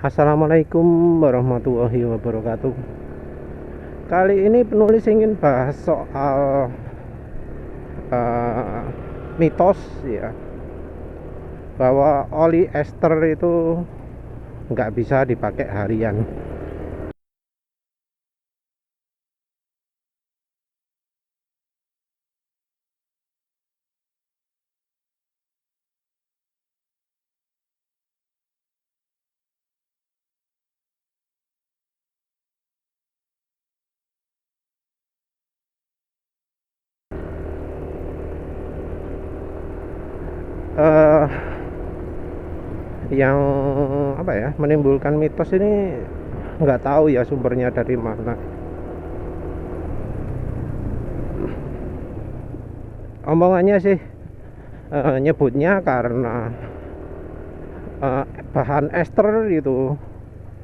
Assalamualaikum warahmatullahi wabarakatuh. Kali ini penulis ingin bahas soal uh, mitos ya, bahwa oli ester itu nggak bisa dipakai harian. uh, yang apa ya, menimbulkan mitos ini nggak tahu ya sumbernya dari mana. Omongannya sih nyebutnya karena bahan ester itu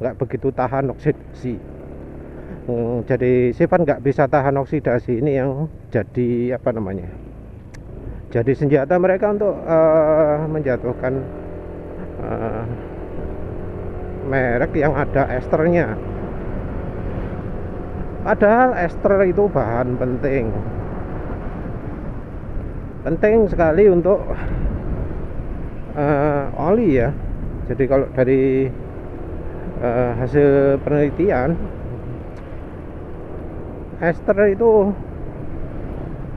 nggak begitu tahan oksidasi. Jadi sifat nggak bisa tahan oksidasi ini yang jadi apa namanya, jadi senjata mereka untuk menjatuhkan merek yang ada esternya. Padahal ester itu bahan penting sekali untuk oli ya. Jadi kalau dari hasil penelitian, ester itu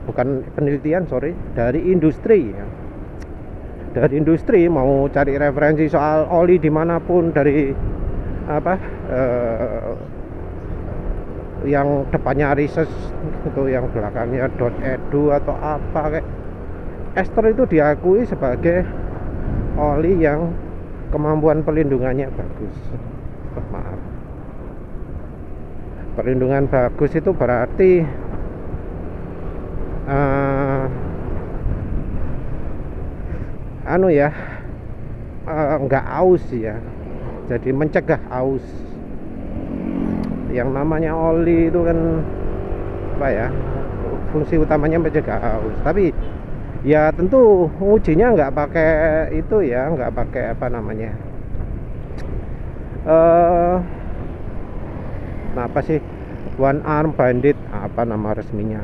bukan penelitian, sorry, dari industri ya. Dari industri mau cari referensi soal oli dimanapun, dari apa yang depannya research itu, yang belakangnya .edu atau apa, kayak ester itu diakui sebagai oli yang kemampuan perlindungannya bagus. Maaf, perlindungan bagus itu berarti nggak aus ya, jadi mencegah aus. Yang namanya oli itu kan apa ya, fungsi utamanya mencegah aus. Tapi ya tentu ujinya nggak pakai itu ya, nggak pakai apa namanya, apa sih, one arm bandit, apa nama resminya,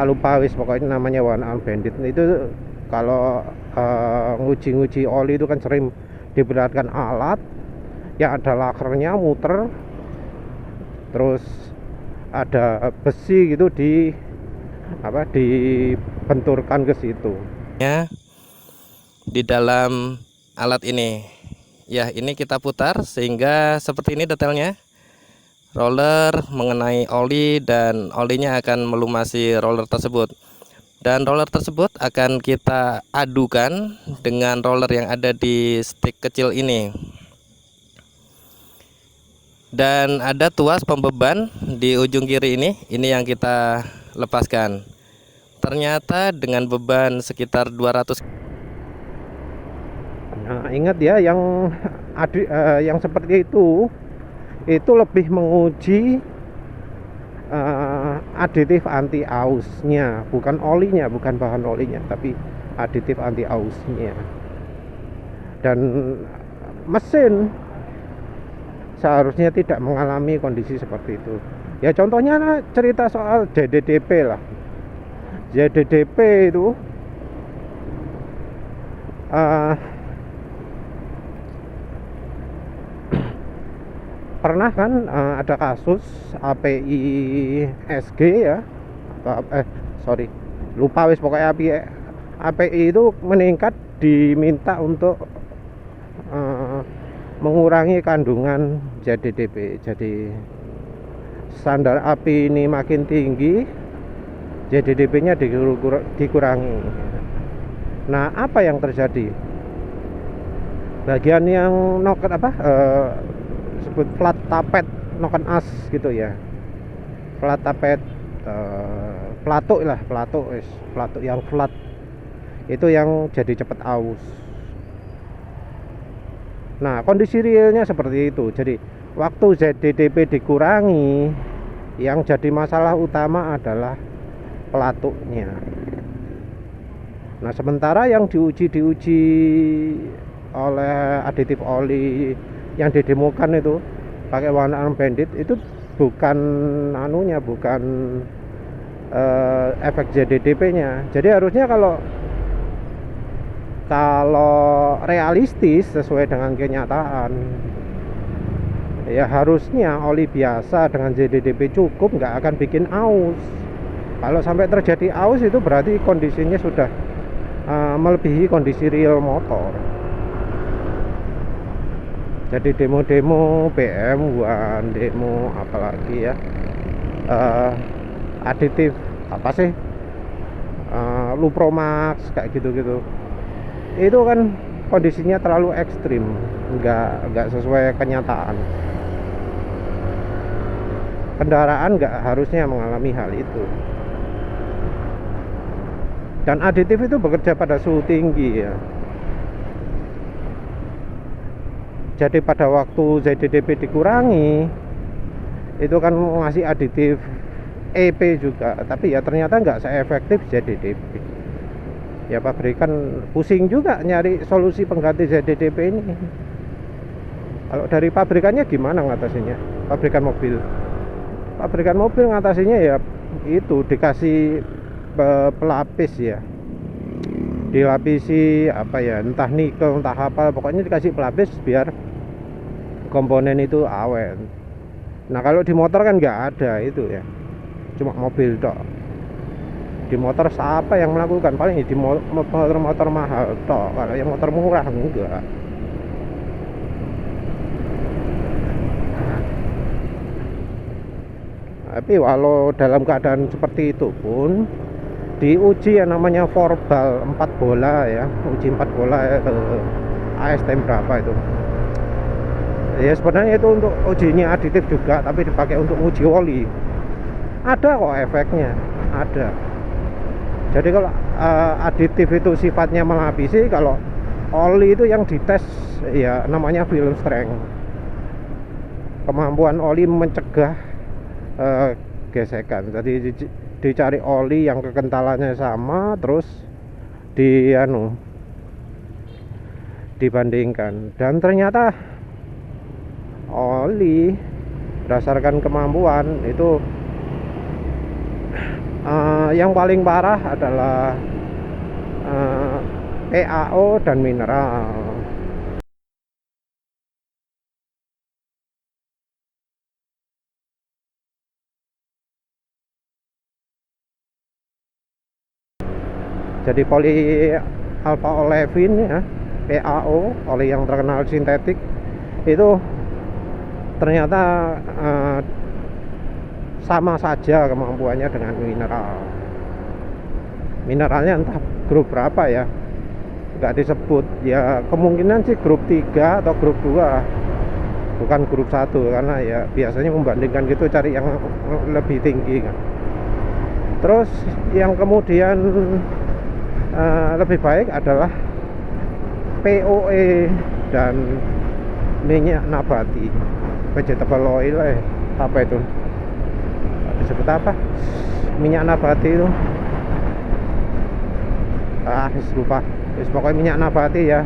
lupa wis, pokoknya namanya one arm bandit. Itu kalau nguji oli itu kan sering diperlihatkan alat yang ada lakernya muter, terus ada besi gitu dibenturkan ke situ ya di dalam alat ini. Ya, ini kita putar sehingga seperti ini detailnya. Roller mengenai oli dan olinya akan melumasi roller tersebut. Dan roller tersebut akan kita adukan dengan roller yang ada di stick kecil ini. Dan ada tuas pembeban di ujung kiri ini yang kita lepaskan. Ternyata dengan beban sekitar 200. Nah, ingat ya, yang seperti itu lebih menguji aditif anti ausnya, bukan olinya, bukan bahan olinya, tapi aditif anti ausnya. Dan mesin seharusnya tidak mengalami kondisi seperti itu. Ya contohnya cerita soal JDDP lah. JDDP itu pernah kan ada kasus API SG ya, lupa wis, pokoknya API itu meningkat, diminta untuk mengurangi kandungan JDDP. Jadi standar API ini makin tinggi, JDDP nya dikurangi. Nah, apa yang terjadi? Bagian yang noken sebut flat tapet, noken as gitu ya, flat tapet, pelatuk yang flat itu yang jadi cepat aus. Nah, kondisi realnya seperti itu. Jadi waktu ZDDP dikurangi, yang jadi masalah utama adalah pelatuknya. Nah, sementara yang diuji oleh aditif oli yang didemokan itu pakai warna unbanded itu bukan anunya, bukan efek ZDDP-nya. Jadi harusnya kalau realistis sesuai dengan kenyataan, ya harusnya oli biasa dengan ZDDP cukup nggak akan bikin aus. Kalau sampai terjadi aus itu berarti kondisinya sudah melebihi kondisi real motor. Jadi demo-demo BM1, demo apalagi ya, aditif apa sih, Lupromax kayak gitu-gitu, itu kan kondisinya terlalu ekstrim, nggak sesuai kenyataan. Kendaraan nggak harusnya mengalami hal itu. Dan aditif itu bekerja pada suhu tinggi ya. Jadi pada waktu ZDDP dikurangi, itu kan ngasih aditif EP juga, tapi ya ternyata nggak seefektif ZDDP. Ya pabrikan pusing juga nyari solusi pengganti ZDDP ini. Kalau dari pabrikannya gimana ngatasinya? Pabrikan mobil ngatasinya ya itu dikasih pelapis ya, dilapisi apa ya, entah nikel entah apa, pokoknya dikasih pelapis biar komponen itu awet. Nah kalau di motor kan nggak ada itu ya, cuma mobil tok. Di motor siapa yang melakukan? Paling di motor mahal tok. Kalau yang motor murah enggak. Tapi walau dalam keadaan seperti itu pun diuji yang namanya Forbal 4 bola ya, uji 4 bola ASTM berapa itu. Ya sebenarnya itu untuk ujinya aditif juga, tapi dipakai untuk uji oli. Ada kok efeknya, ada. Jadi kalau aditif itu sifatnya melapisi, kalau oli itu yang dites ya namanya film strength. Kemampuan oli mencegah gesekan. Jadi dicari oli yang kekentalannya sama, terus dibandingkan, dan ternyata oli berdasarkan kemampuan itu yang paling parah adalah PAO dan mineral. Jadi poli alpha olefin ya, PAO, oli yang terkenal sintetik itu ternyata sama saja kemampuannya dengan mineral. Mineralnya entah grup berapa ya, nggak disebut ya, kemungkinan sih grup 3 atau grup 2, bukan grup 1, karena ya biasanya membandingkan gitu cari yang lebih tinggi kan. Terus yang kemudian lebih baik adalah POE dan minyak nabati, vegetable oil apa itu disebut apa, minyak nabati itu lupa, pokoknya minyak nabati ya.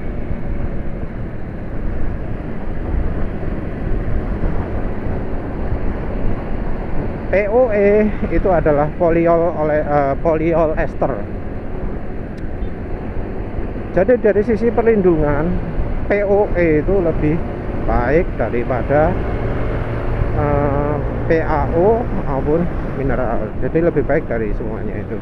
POE itu adalah polyol ester. Jadi dari sisi perlindungan, POE itu lebih baik daripada PAO maupun mineral. Jadi lebih baik dari semuanya itu.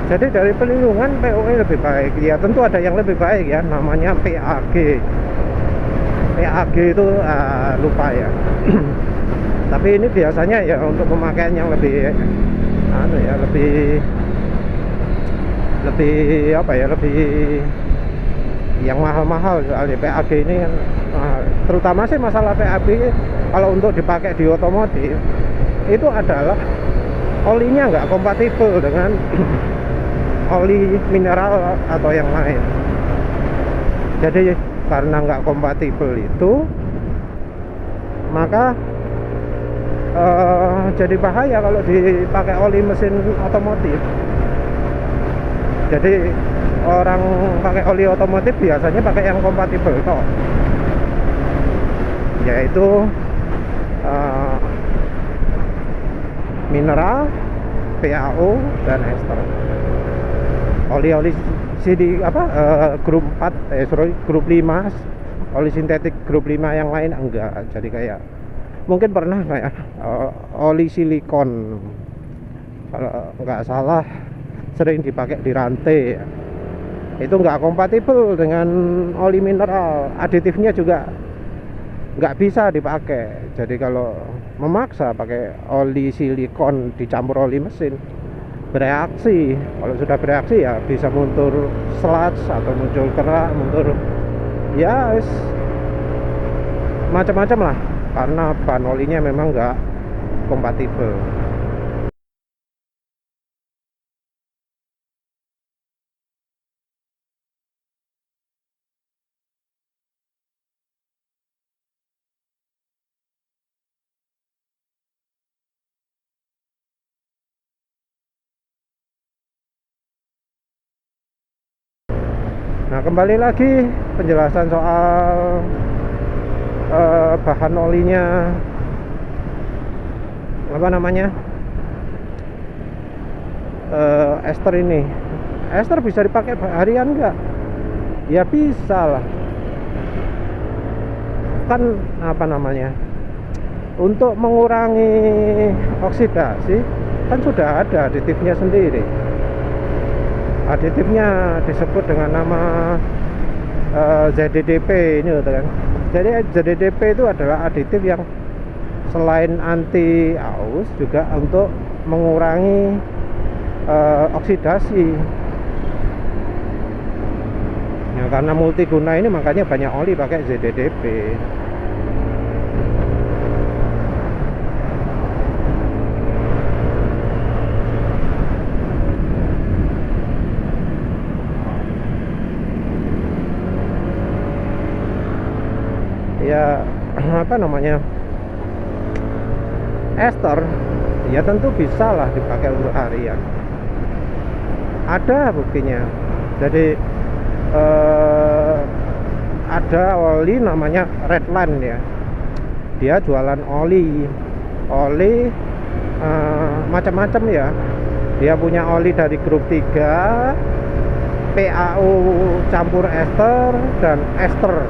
Jadi dari perlindungan POE lebih baik. Ya tentu ada yang lebih baik ya, namanya PAG. PAG itu lupa ya. Tapi ini biasanya ya untuk pemakaian yang lebih lebih apa ya, lebih yang mahal-mahal. Soalnya PAG ini kan terutama sih masalah PAG kalau untuk dipakai di otomotif itu adalah olinya nggak kompatibel dengan oli mineral atau yang lain. Jadi karena nggak kompatibel itu, maka jadi bahaya kalau dipakai oli mesin otomotif. Jadi orang pakai oli otomotif biasanya pakai yang kompatibel toh, yaitu eh, mineral, PAO, dan ester. Oli-oli CD apa grup 4 sorry, grup 5, oli sintetik grup 5 yang lain enggak. Jadi kayak mungkin pernah kayak oli silikon, kalau nggak salah sering dipakai di rantai ya. Itu nggak kompatibel dengan oli mineral, aditifnya juga nggak bisa dipakai. Jadi kalau memaksa pakai oli silikon dicampur oli mesin, bereaksi. Kalau sudah bereaksi ya bisa muncul sludge atau muncul kerak, muncul ya macam-macam lah, karena bahan olinya memang nggak kompatibel. Nah, kembali lagi penjelasan soal bahan olinya, apa namanya, ester ini. Ester bisa dipakai harian nggak? Ya bisa lah. Kan apa namanya, untuk mengurangi oksidasi kan sudah ada aditifnya sendiri. Aditifnya disebut dengan nama ZDDP ini kan. Jadi ZDDP itu adalah aditif yang selain anti aus juga untuk mengurangi oksidasi. Ya, karena multiguna ini makanya banyak oli pakai ZDDP. Ya apa namanya, ester ya tentu bisa lah dipakai untuk harian, ada buktinya. Jadi ada oli namanya Redland ya, dia jualan oli macam-macam ya. Dia punya oli dari grup 3, PAO campur ester, dan ester.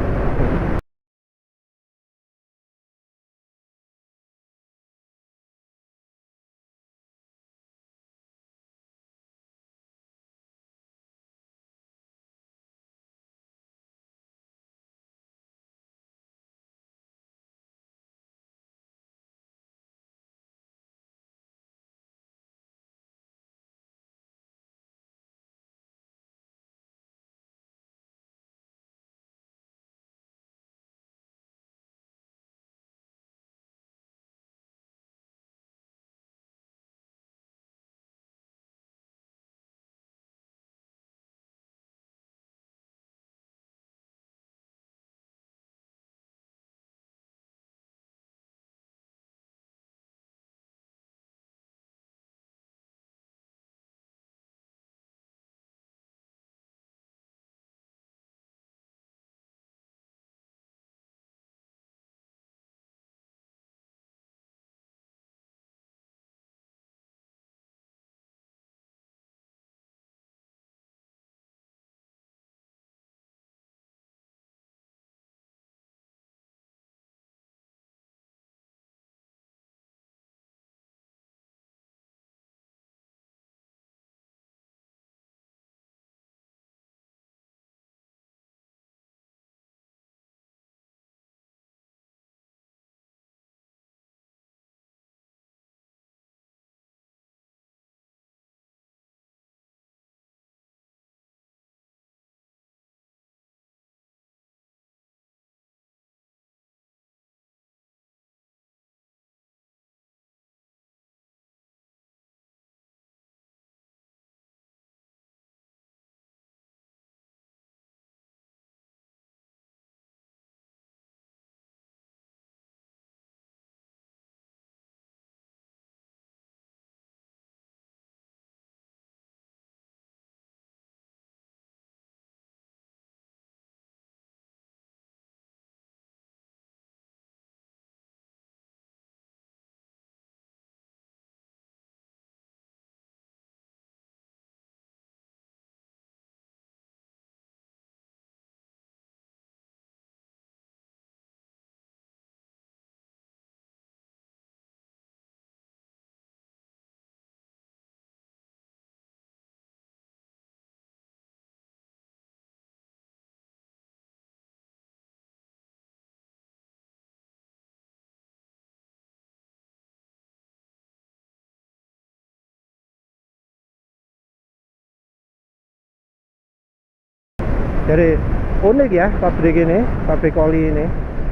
Jadi unik ya pabrik ini, pabrik oli ini.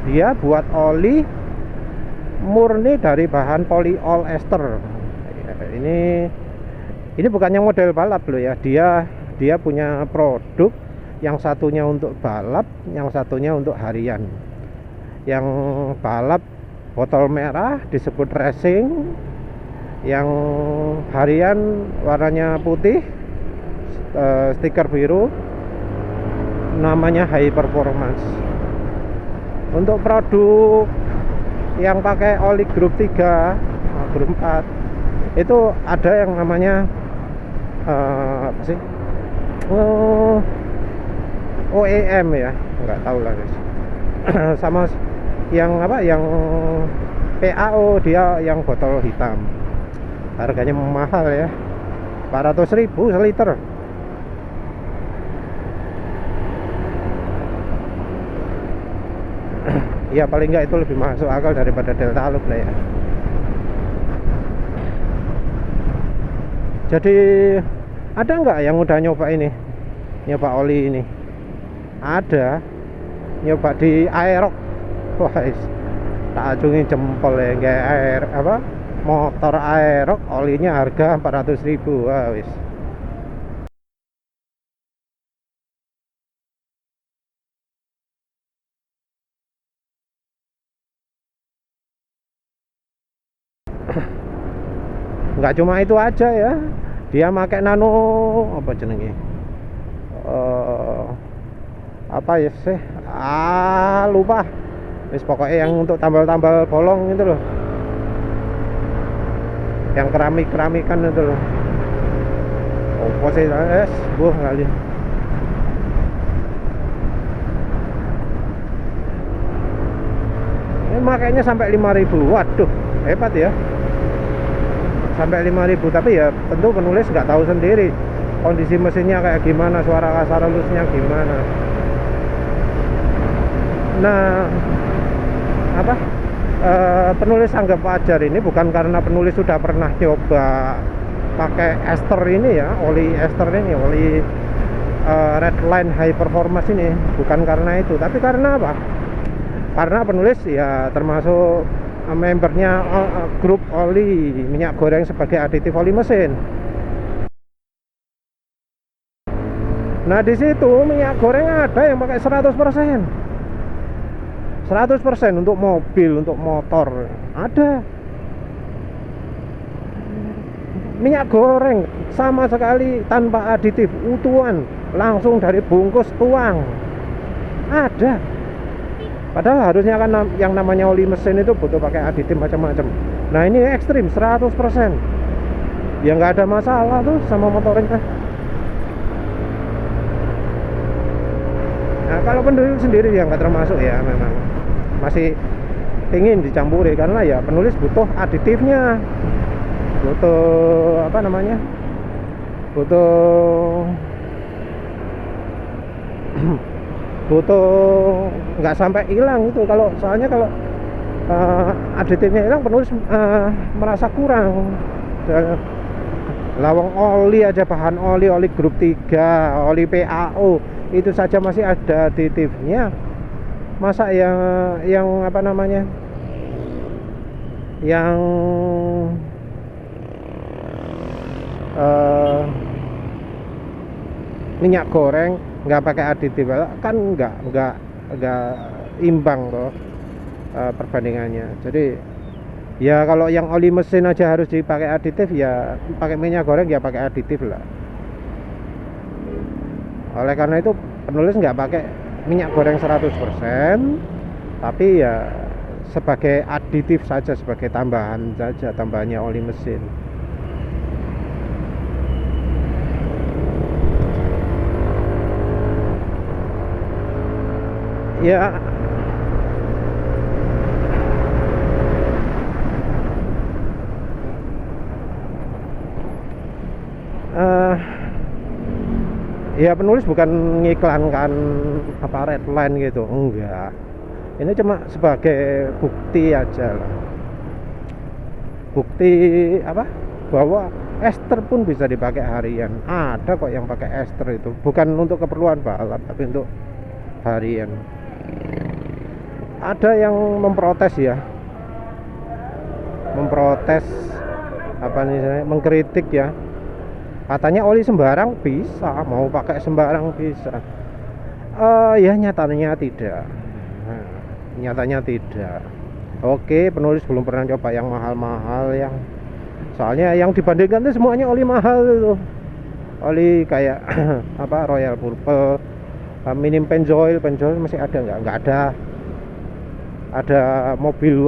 Dia buat oli murni dari bahan polyol ester. Ini bukan yang model balap loh ya. Dia punya produk, yang satunya untuk balap, yang satunya untuk harian. Yang balap botol merah disebut racing, yang harian warnanya putih, stiker biru, namanya high performance. Untuk produk yang pakai oli grup 3, grup 4 itu ada yang namanya apa sih, OEM ya, nggak tahu lah guys. Sama yang apa, yang PAO, dia yang botol hitam, harganya mahal ya, 400.000 seliter. Ya paling nggak itu lebih masuk akal daripada Delta Loop lah ya. Jadi ada nggak yang udah nyoba ini, nyoba oli ini? Ada, nyoba di Aerox. Wah, tak acungi jempol ya, kayak air apa, motor Aerox olinya harga 400.000. Wah wis. Nggak cuma itu aja ya, dia pakai nano apa jenenge, apa ya sih, lupa. Wis pokoknya yang untuk tambal-tambal bolong itu loh, yang keramik-keramikan itu loh. Apa sih, buh kali. Ini makanya sampai 5.000. Waduh, hebat ya. Sampai 5.000, tapi ya tentu penulis nggak tahu sendiri kondisi mesinnya kayak gimana, suara kasar halusnya gimana. Nah, apa, penulis anggap wajar ini bukan karena penulis sudah pernah coba pakai ester ini ya, oli ester ini, oli Redline High Performance ini, bukan karena itu, tapi karena apa? Karena penulis ya termasuk membernya grup oli minyak goreng sebagai aditif oli mesin. Nah di situ minyak goreng ada yang pakai 100%, 100% untuk mobil, untuk motor ada. Minyak goreng sama sekali tanpa aditif, utuhan, langsung dari bungkus tuang, ada. Padahal harusnya kan yang namanya oli mesin itu butuh pakai aditif macam-macam. Nah ini ekstrim 100%. Ya nggak ada masalah tuh sama motornya. Nah kalau penulis sendiri ya nggak termasuk ya, memang masih ingin dicampuri karena ya penulis butuh aditifnya, butuh apa namanya, butuh nggak sampai hilang itu. Kalau soalnya kalau aditifnya hilang, penulis merasa kurang. Lawang oli aja, bahan oli grup 3, oli PAO itu saja masih ada aditifnya. Masa yang apa namanya, yang minyak goreng nggak pakai aditif kan nggak imbang loh perbandingannya. Jadi ya kalau yang oli mesin aja harus dipakai aditif, ya pakai minyak goreng ya pakai aditif lah. Oleh karena itu penulis nggak pakai minyak goreng 100%, tapi ya sebagai aditif saja, sebagai tambahan saja, tambahannya oli mesin. Ya ya penulis bukan ngiklankan apa Redline gitu, enggak. Ini cuma sebagai bukti aja lah, bukti apa, bahwa ester pun bisa dipakai harian. Ada kok yang pakai ester itu, bukan untuk keperluan balap tapi untuk harian. Ada yang memprotes ya, memprotes apa nih, mengkritik ya, katanya oli sembarang bisa, mau pakai sembarang bisa. Ya nyatanya tidak. Nyatanya tidak. Oke, penulis belum pernah coba yang mahal-mahal, yang soalnya yang dibandingkan itu semuanya oli mahal itu. Oli kayak apa, Royal Purple, Minim Pennzoil masih ada nggak? Nggak ada. Ada Mobil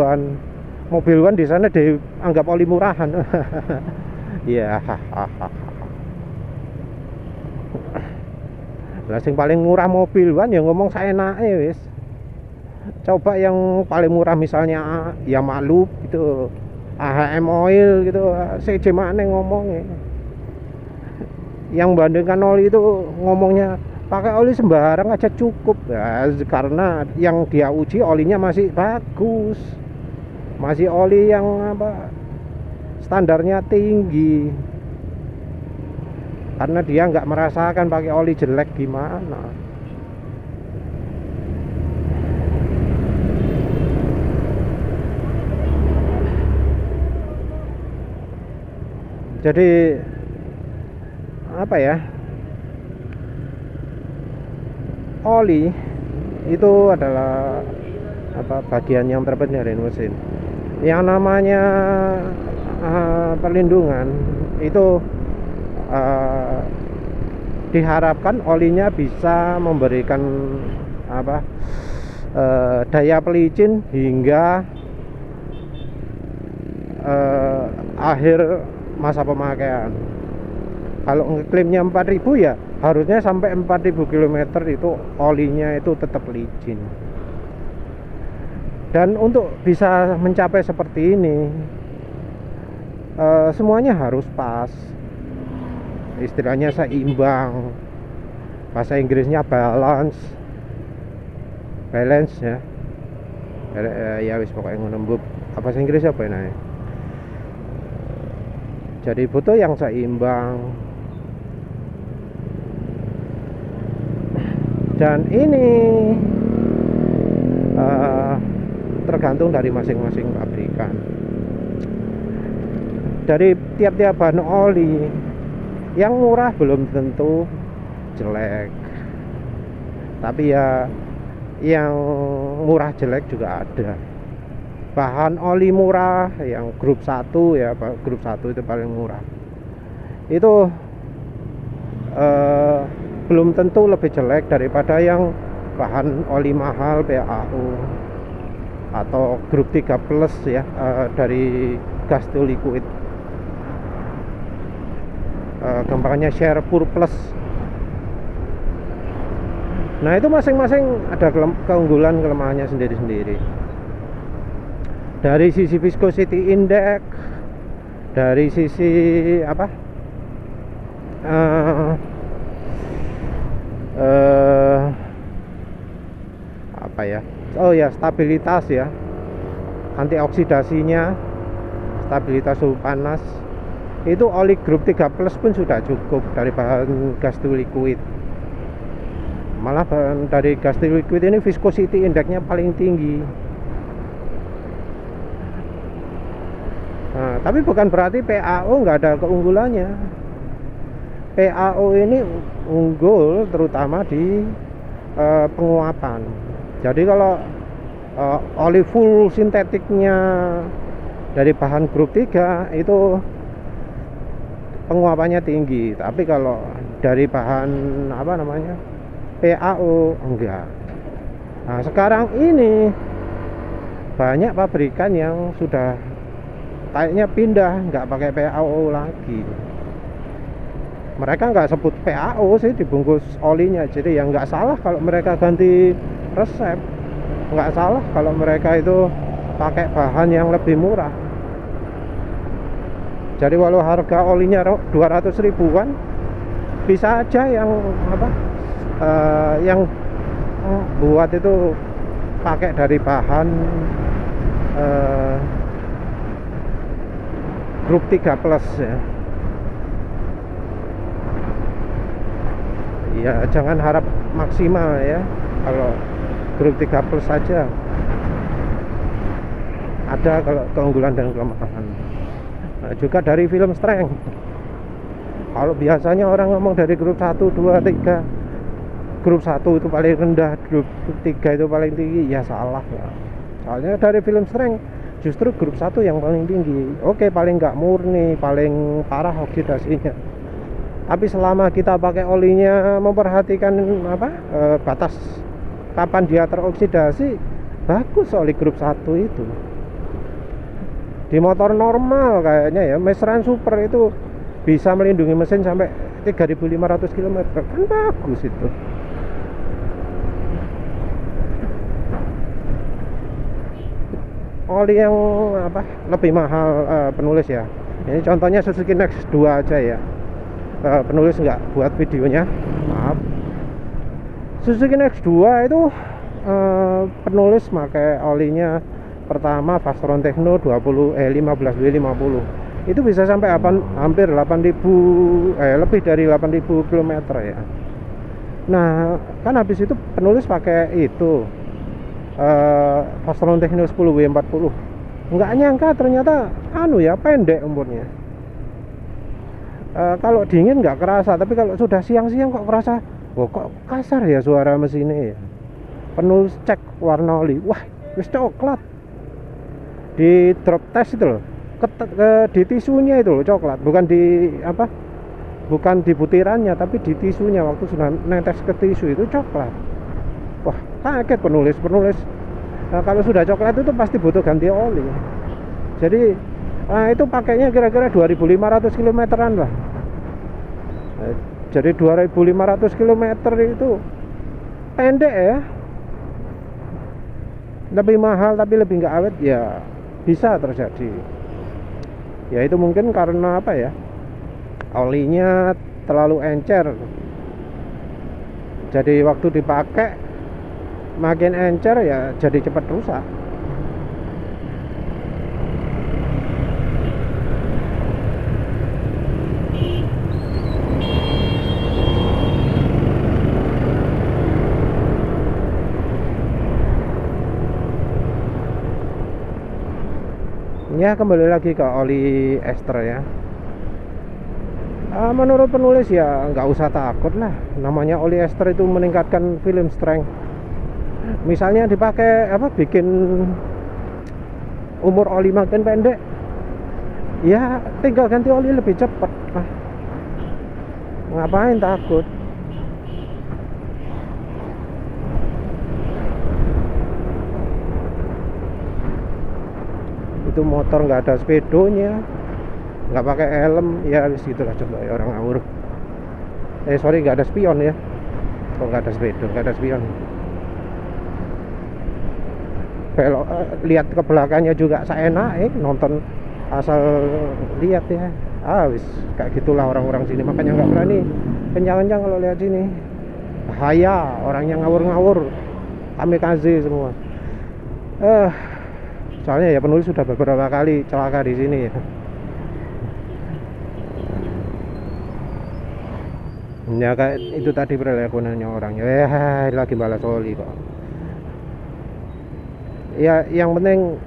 One di sana dianggap oli murahan. Ya, lah sing paling murah Mobil One ya ngomong saenake wis. Coba yang paling murah misalnya ya Malup gitu, AHM Oil gitu, CJ mana ngomongnya. Yang bandingkan oli itu ngomongnya pakai oli sembarang aja cukup ya, karena yang dia uji olinya masih bagus, masih oli yang apa, standarnya tinggi, karena dia nggak merasakan pakai oli jelek gimana. Jadi apa ya, oli itu adalah apa, bagian yang terpenting dari mesin. Yang namanya perlindungan itu diharapkan olinya bisa memberikan apa, daya pelicin hingga akhir masa pemakaian. Kalau ngeklaimnya 4000 ya harusnya sampai 4000 km itu olinya itu tetap licin. Dan untuk bisa mencapai seperti ini, semuanya harus pas, istilahnya seimbang, bahasa Inggrisnya balance ya. Ya wis pokoknya ngono, apa bahasa Inggris apa ya. Jadi butuh yang seimbang. Dan ini tergantung dari masing-masing pabrikan. Dari tiap-tiap bahan oli, yang murah belum tentu jelek, tapi ya yang murah jelek juga ada. Bahan oli murah yang grup 1 ya, grup 1 itu paling murah, itu belum tentu lebih jelek daripada yang bahan oli mahal PAO atau grup 3 plus ya, dari gas to liquid, gampangnya share pur plus. Nah itu masing-masing ada keunggulan kelemahannya sendiri-sendiri. Dari sisi viscosity index, dari sisi apa, apa ya, oh ya, stabilitas ya, antioksidasinya, stabilitas suhu panas, itu oli grup 3 plus pun sudah cukup dari bahan gas to liquid. Malah bahan dari gas to liquid ini viscosity indexnya paling tinggi. Nah, tapi bukan berarti PAO nggak ada keunggulannya. PAO ini unggul terutama di penguapan. Jadi kalau oli full sintetiknya dari bahan grup 3 itu penguapannya tinggi, tapi kalau dari bahan apa namanya, PAO enggak. Nah sekarang ini banyak pabrikan yang sudah kayaknya pindah nggak pakai PAO lagi. Mereka nggak sebut PAO sih dibungkus olinya, jadi yang nggak salah kalau mereka ganti resep, nggak salah kalau mereka itu pakai bahan yang lebih murah. Jadi walau harga olinya 200 ribuan, bisa aja yang apa, yang buat itu pakai dari bahan grup 3 plus ya. ya jangan harap maksimal ya. Kalau grup 3 plus saja ada kalau keunggulan dan kelemahan. Nah, juga dari film strength. Kalau biasanya orang ngomong dari grup 1, 2, 3, grup 1 itu paling rendah, grup 3 itu paling tinggi, ya salah ya. Soalnya dari film strength justru grup 1 yang paling tinggi. Oke, paling nggak murni, paling parah oksidasinya. Tapi selama kita pakai olinya memperhatikan batas kapan dia teroksidasi, bagus oli grup 1 itu. Di motor normal kayaknya ya, Mesran Super itu bisa melindungi mesin sampai 3.500 km, kan bagus itu. Oli yang lebih mahal penulis ya. Ini contohnya Suzuki Next 2 aja ya. Penulis nggak buat videonya, maaf. Suzuki Next 2 itu penulis pakai olinya pertama Fastron Techno 15W50. Itu bisa sampai hampir 8.000 lebih dari 8.000 km ya. Nah, kan habis itu penulis pakai itu Fastron Techno 10W40. Nggak nyangka ternyata pendek umurnya. Kalau dingin nggak kerasa, tapi kalau sudah siang-siang kok kerasa, kok kasar ya suara mesinnya ya. Penulis cek warna oli, wah wis coklat. Di drop test itu loh, di tisunya itu loh coklat, bukan di butirannya, tapi di tisunya. Waktu sudah netes ke tisu itu coklat. Wah, kaget penulis. Nah, kalau sudah coklat itu pasti butuh ganti oli. Jadi itu pakainya kira-kira 2.500 km-an lah. Jadi 2.500 km itu pendek ya. Lebih mahal tapi lebih nggak awet ya, bisa terjadi. Ya itu mungkin karena olinya terlalu encer. Jadi waktu dipakai makin encer ya, jadi cepat rusak. Ya, kembali lagi ke oli ester ya. Menurut penulis ya nggak usah takut lah, namanya oli ester itu meningkatkan film strength. Misalnya dipakai bikin umur oli makin pendek, ya tinggal ganti oli lebih cepat. Ngapain takut? Itu motor nggak ada speedonya, nggak pakai helm, ya gitulah coba ya, orang ngawur. Sorry, nggak ada spion ya. Kok nggak ada speedo, nggak ada spion. Belok, lihat ke belakangnya juga seenak nonton, asal lihat ya. Wis kayak gitulah orang-orang sini, makanya nggak berani kencang-kencang kalau lihat sini. Bahaya, orangnya ngawur-ngawur, kamikaze semua. Soalnya ya penulis sudah beberapa kali celaka di sini ya. Ya kayak itu tadi perilakuannya orangnya. Lagi balas oli kok. Ya yang penting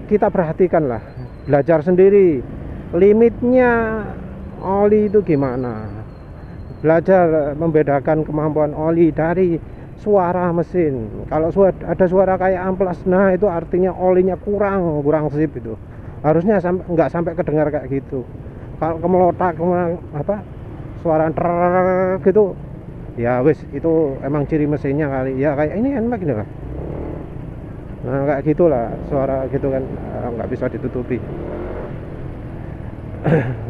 kita perhatikan lah, belajar sendiri limitnya oli itu gimana. Belajar membedakan kemampuan oli dari suara mesin. Kalau ada suara kayak amplas, nah itu artinya olinya kurang sip itu. Harusnya nggak sampai kedengar kayak gitu. Kalau kemelotak suara gitu, ya wis itu emang ciri mesinnya kali. Ya kayak ini enak gitu lah. Nah kayak gitulah suara gitu kan, nggak bisa ditutupi.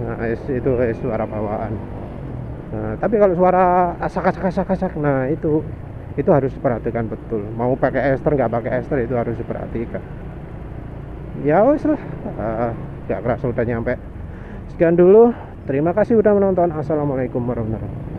Nah itu suara bawaan. Nah, tapi kalau suara asak-asak, nah itu harus diperhatikan betul. Mau pakai ester nggak pakai ester itu harus diperhatikan. Ya wes lah, nggak kerasa udah nyampe. Sekian dulu, terima kasih udah menonton. Assalamualaikum warahmatullahi wabarakatuh.